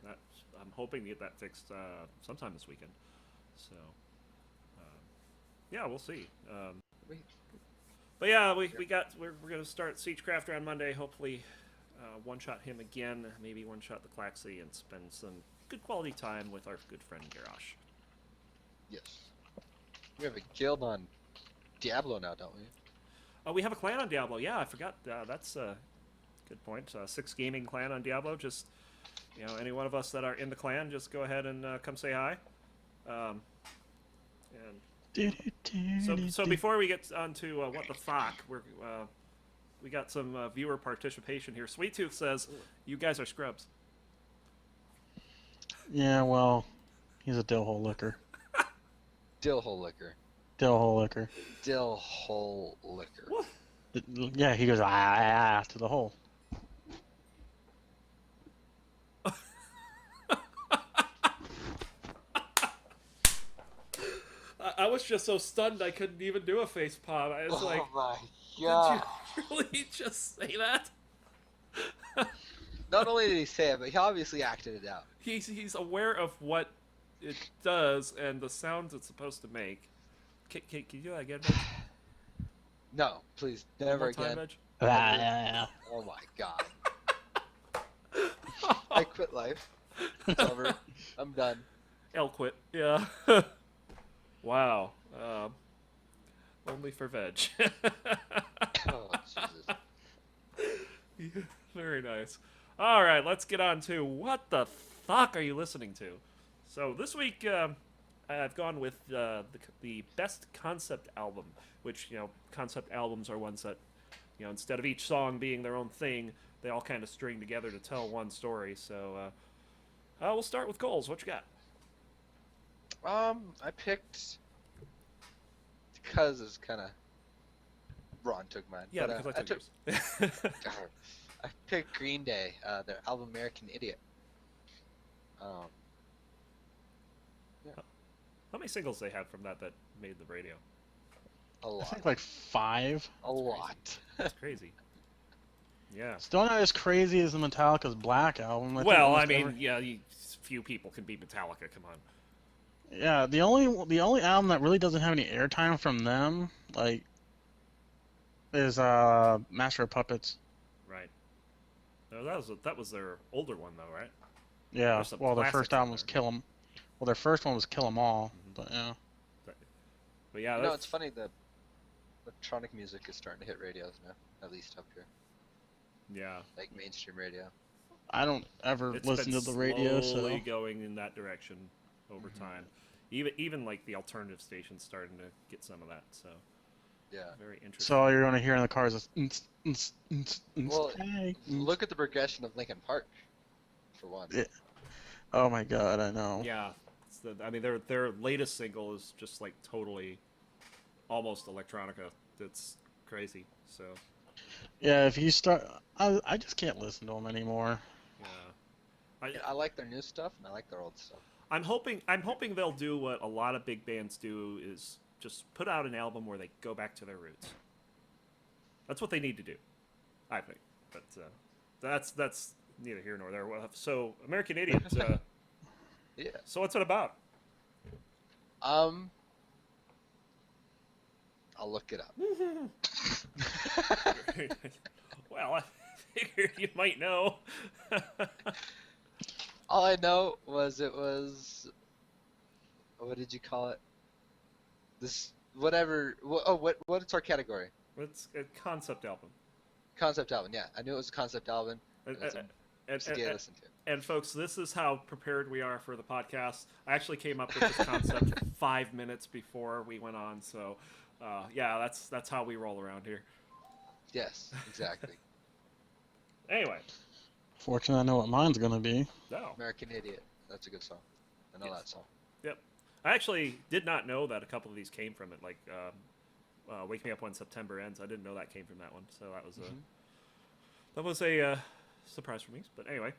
I'm hoping to get that fixed sometime this weekend. So, yeah, we'll see. Wait. But yeah, we're gonna start Siegecrafter on Monday. Hopefully, one-shot him again. Maybe one-shot the Claxy and spend some good quality time with our good friend Garrosh. Yes. We have a guild on Diablo now, don't we? We have a clan on Diablo. Yeah, I forgot. That's a good point. 6 gaming clan on Diablo. Just, any one of us that are in the clan, just go ahead and come say hi. And so before we get on to what the fuck, we got some viewer participation here. Sweet Tooth says, "You guys are scrubs." Yeah, well, he's a dill hole liquor. Dill hole liquor. Dill hole liquor. Dill hole liquor. What? Yeah, he goes ah to the hole. I was just so stunned I couldn't even do a face palm. I was like, my god. "Did you really just say that?" Not only did he say it, but he obviously acted it out. He's aware of what it does and the sounds it's supposed to make. Can you do that again, Veg? No, please, One never more time, again. Ah. Oh my god. I quit life. It's over. I'm done. L quit. Yeah. Wow. Only for Veg. Oh, Jesus. Very nice. All right, let's get on to what the fuck are you listening to? So this week, I've gone with the best concept album, which, concept albums are ones that, instead of each song being their own thing, they all kind of string together to tell one story. So we'll start with Coles. What you got? I picked because it's kind of Ron took mine. Yeah, but, because I took yours. I picked Green Day, their album American Idiot. How many singles they had from that made the radio? A I lot. think like 5. A lot. That's crazy. Yeah. Still not as crazy as the Metallica's Black album. Well, I mean, yeah, few people can beat Metallica. Come on. Yeah, the only album that really doesn't have any airtime from them, is Master of Puppets. Right. No, that was their older one though, right? Yeah. There's some Well, their classics first album on was there. Kill 'Em. Well, their first one was Kill 'Em All, but yeah. But yeah, It's funny that electronic music is starting to hit radios now, at least up here, yeah. like mainstream radio. I don't ever It's listen been to the radio, slowly so going in that direction over time. Even like the alternative stations starting to get some of that. So Yeah. very interesting. so all you're gonna hear in the car is Well, hey. Look at the progression of Linkin Park, for one. Yeah. Oh my god, I know. Yeah. I mean, their latest single is just like totally, almost electronica. It's crazy. So Yeah, if you start, I just can't listen to them anymore. yeah. I like their new stuff and I like their old stuff. I'm hoping they'll do what a lot of big bands do, is just put out an album where they go back to their roots. That's what they need to do, I think. But that's neither here nor there. So American Idiot. Yeah. So what's it about? I'll look it up. Well, I figured you might know. All I know was it was, what did you call it? This whatever. What's our category? It's a concept album. Concept album. Yeah, I knew it was a concept album. It's a CD I listened to. And folks, this is how prepared we are for the podcast. I actually came up with this concept 5 minutes before we went on, so yeah, that's how we roll around here. Yes, exactly. Anyway, Fortunately, I know what mine's gonna be. no. American Idiot. That's a good song. I know Yes. that song. Yep. I actually did not know that a couple of these came from it. Like, "Wake Me Up When September Ends." I didn't know that came from that one, so that was a surprise for me. But anyway,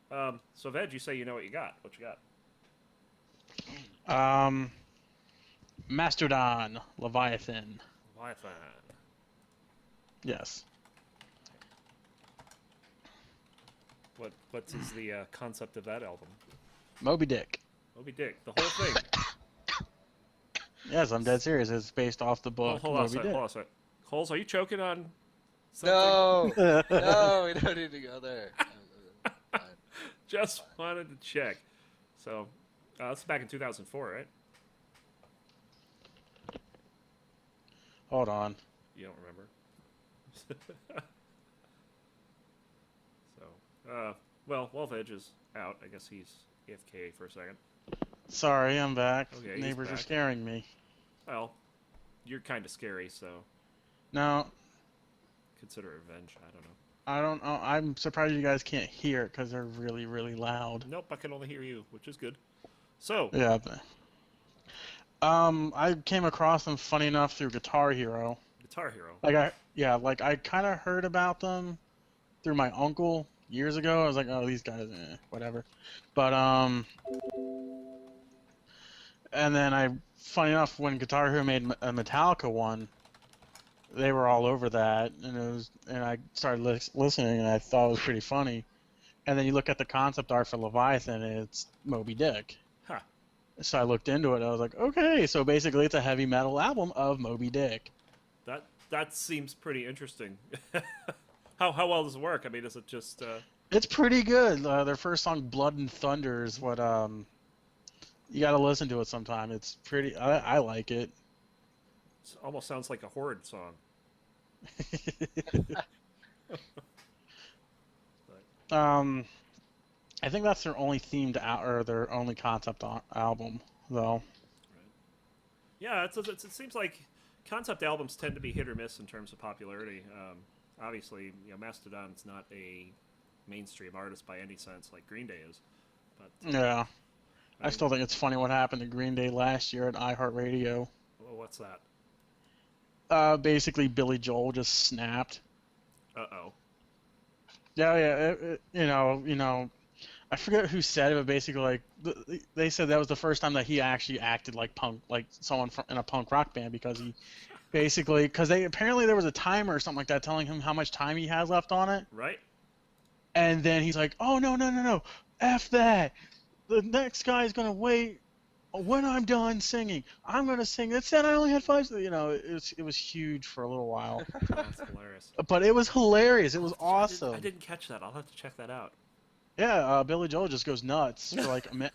so Veg, you say you know what you got. What you got? Mastodon, Leviathan. Wi-Fi. Yes. What is the concept of that album? Moby Dick. Moby Dick, the whole thing. Yes, I'm dead serious. It's based off the Oh, book hold on a Moby second. Dick. Hold on a second. Coles, are you choking on something? No, no, we don't need to go there. Fine. Just wanted to check. So that's back in 2004, right? Hold on. You don't remember? So, well, Wolf Edge is out. I guess he's AFK for a second. Sorry, I'm back. Okay, he's Neighbors are back. scaring me. Well, you're kind of scary, so No, consider it revenge. I don't know. I don't know. I'm surprised you guys can't hear it because they're really, really loud. Nope, I can only hear you, which is good. So, Yeah. I came across them funny enough through Guitar Hero. Guitar Hero. Like I kind of heard about them through my uncle years ago. I was like, oh, these guys, whatever. But and then funny enough, when Guitar Hero made a Metallica one, they were all over that, and I started listening, and I thought it was pretty funny. And then you look at the concept art for Leviathan, and it's Moby Dick. Huh. So I looked into it, and I was like, okay, so basically it's a heavy metal album of Moby Dick. That seems pretty interesting. How well does it work? I mean, is it just It's pretty good. Their first song, Blood and Thunder, is what you got to listen to it sometime. It's pretty. I like it. it almost sounds like a Horde song? But, I think that's their only or their only concept album, though. right. Yeah, it seems like concept albums tend to be hit or miss in terms of popularity. Obviously, Mastodon's not a mainstream artist by any sense like Green Day is, but Yeah, I mean, still think it's funny what happened to Green Day last year at iHeartRadio. well, what's that? Basically, Billy Joel just snapped. Uh-oh. Yeah. I forget who said it, but basically, like they said that was the first time that he actually acted like punk, like someone in a punk rock band, because because there was a timer or something like that telling him how much time he has left on it, Right? and then he's like, "Oh no, f that! The next guy's gonna wait when I'm done singing. I'm gonna sing. It said I only had five." It was huge for a little while, Oh, that's hilarious. but it was hilarious. It was I awesome. didn't catch that. I'll have to check that out. Yeah, Billy Joel just goes nuts for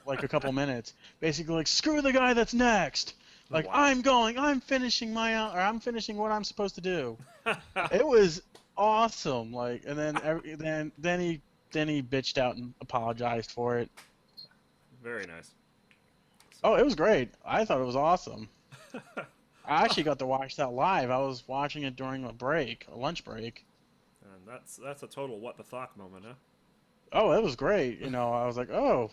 like a couple minutes, basically like, screw the guy that's next. Like, Wow. I'm finishing I'm finishing what I'm supposed to do. It was awesome. Like, and then he bitched out and apologized for it. Very nice. Oh, it was great. I thought it was awesome. I actually got to watch that live. I was watching it during a lunch break. And that's a total what the fuck moment, huh? Oh, it was great. I was like, oh,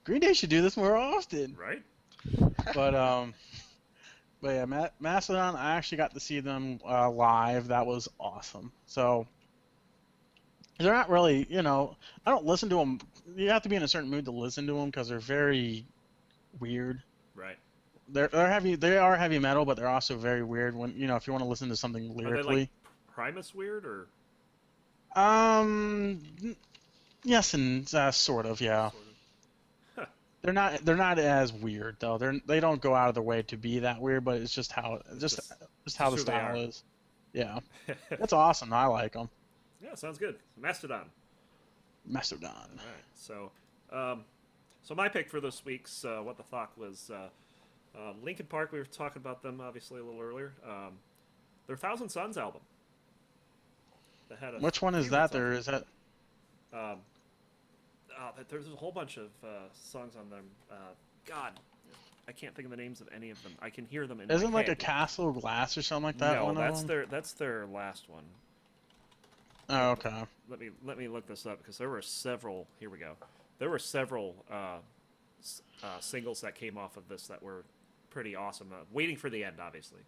Green Day should do this more often. Right? But yeah, Mastodon, I actually got to see them live. That was awesome. So they're not really, I don't listen to them. You have to be in a certain mood to listen to them because they're very weird. Right. They're heavy. They are heavy metal, but they're also very weird. When if you want to listen to something Are they lyrically. like Primus weird or? Yes, and sort of, yeah. Sort of. They're not as weird though. They don't go out of their way to be that weird, but it's just how how the who they style are. is. Yeah, that's awesome. I like them. Yeah, sounds good. Mastodon. Mastodon. All right. So my pick for this week's What the Fuck was Linkin Park. We were talking about them obviously a little earlier. Their Thousand Suns album. That had Which one is few that? hits on There it. is that. There's a whole bunch of songs on them. God, I can't think of the names of any of them. I can hear them in Isn't my like a head. Castle of Glass or something like that? No, one of them? that's their last one. Oh, okay. Let me look this up because there were several. Here we go. There were several singles that came off of this that were pretty awesome. Waiting for the End, obviously.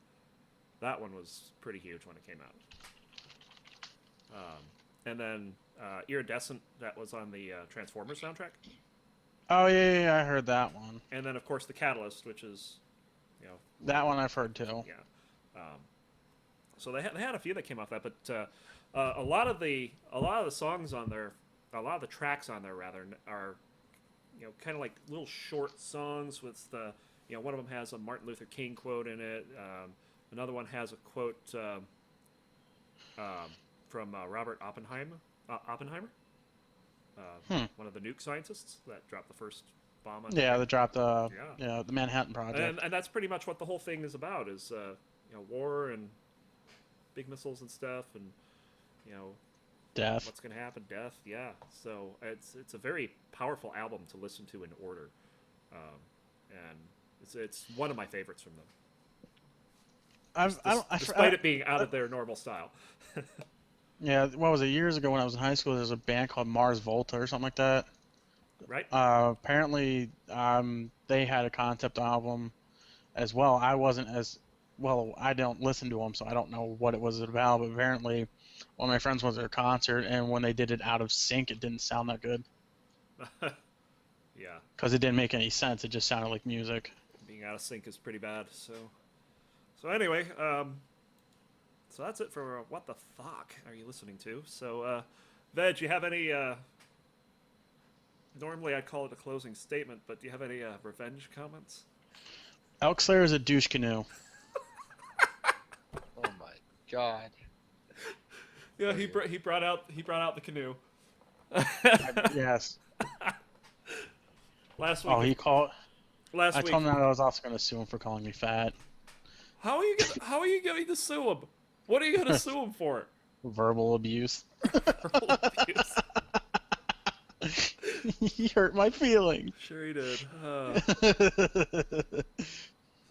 That one was pretty huge when it came out. And then Iridescent, that was on the Transformers soundtrack. Oh yeah, I heard that one. And then of course the Catalyst, which is, That one I've heard too. yeah. So they had a few that came off that, but a lot of the songs on there, a lot of the tracks on there rather are, kind of like little short songs with the, one of them has a Martin Luther King quote in it. Another one has a quote from Robert Oppenheimer, one of the nuke scientists that dropped the first bomb on Yeah, Japan. they dropped Yeah. the Manhattan Project. And that's pretty much what the whole thing is about is war and big missiles and stuff and you know Death. what's going to happen, death. Yeah. So it's a very powerful album to listen to in order, and it's one of my favorites from them. Despite it being out of their normal style. Yeah, what was it? Years ago when I was in high school, there was a band called Mars Volta or something like that. Right? Apparently, they had a concept album as well. I wasn't as well. I don't listen to them, so I don't know what it was about. But apparently, one of my friends went to their concert, and when they did it out of sync, it didn't sound that good Yeah. because it didn't make any sense. It just sounded like music. Being out of sync is pretty bad. So anyway, so that's it for what the fuck are you listening to? So, Veg, you have any? Normally I'd call it a closing statement, but do you have any revenge comments? Elk Slayer is a douche canoe. Oh my god. Yeah, he brought out the canoe. Yes. Last week. Oh, he called. Last I week. told him that I was also going to sue him for calling me fat. How are you going to sue him? What are you going to sue him for? Verbal abuse. Verbal abuse. He hurt my feelings. Sure he did.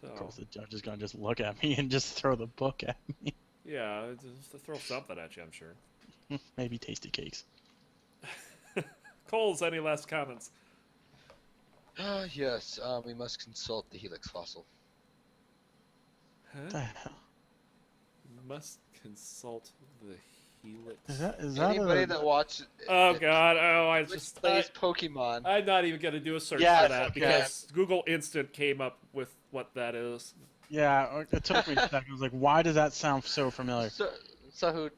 Of course, the judge is going to just look at me and just throw the book at me. Yeah, just to throw something at you, I'm sure. Maybe tasty cakes. Coles, any last comments? Yes, we must consult the helix fossil. What the hell? Must consult the helix. Is that Anybody that watches Oh god! Oh, I Which just plays Pokemon. I'm not even gonna do a search Yeah, for that okay. because Google Instant came up with what that is. Yeah, it took me a second. I was like, why does that sound so familiar? So who,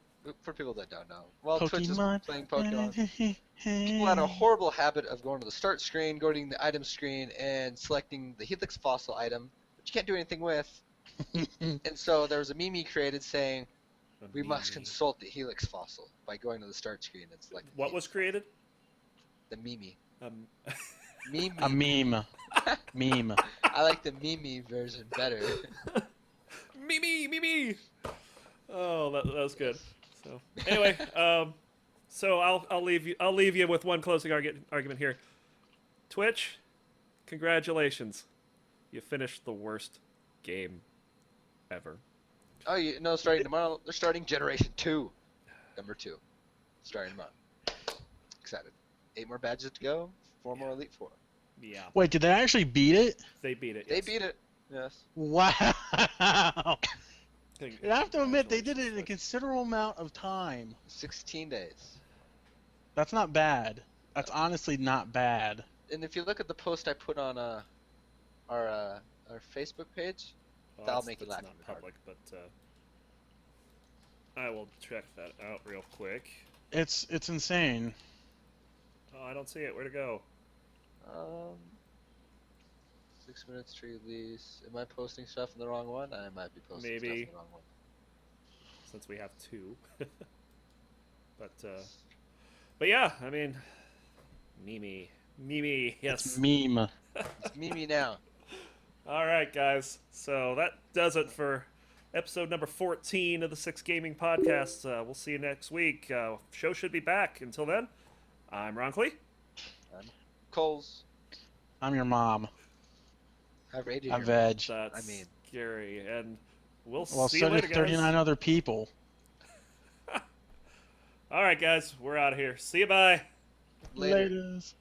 for people that don't know, well, Twitch is Pokemon. playing Pokemon. People had a horrible habit of going to the start screen, going to the item screen, and selecting the helix fossil item, which you can't do anything with. And so there was a meme created saying, we must consult the helix fossil by going to the start screen and selecting. What was created? The meme. Um, Meme. A meme. Meme. I like the meme version better. me. Oh, that was good. So anyway, so I'll leave you with one closing argument here. Twitch, congratulations, you finished the worst game ever. Oh, you know, starting tomorrow, they're starting Generation 2. Number 2. Starting tomorrow. Excited. 8 more badges to go, 4 more Elite 4. Yeah, Wait, did they actually beat it? they beat it. They yes. beat it. Yes. Wow. You have to admit, they did it in a Congratulations, considerable amount of time. 16 days. That's not bad. That's honestly not bad. And if you look at the post I put on our Facebook page, Well, that'll that's- make you that's laugh not even harder. public, but I will check that out real quick. It's insane. Oh, I don't see it. Where'd it go? 6 minutes to release. Am I posting stuff in the wrong one? I might be posting stuff Maybe. in the wrong one. Since we have two. But yeah, I mean, Mimi, yes. It's meme. It's Mimi now. All right, guys. So that does it for episode number 14 of the Six Gaming Podcast. We'll see you next week. Show should be back. Until then, I'm Roncli. Coles. I'm your mom. I've rated I'm your veg. That's I mean- scary. And we'll Well, see so you did later, guys. 39 other people. All right, guys. We're out of here. See you. Bye. Later. Laters.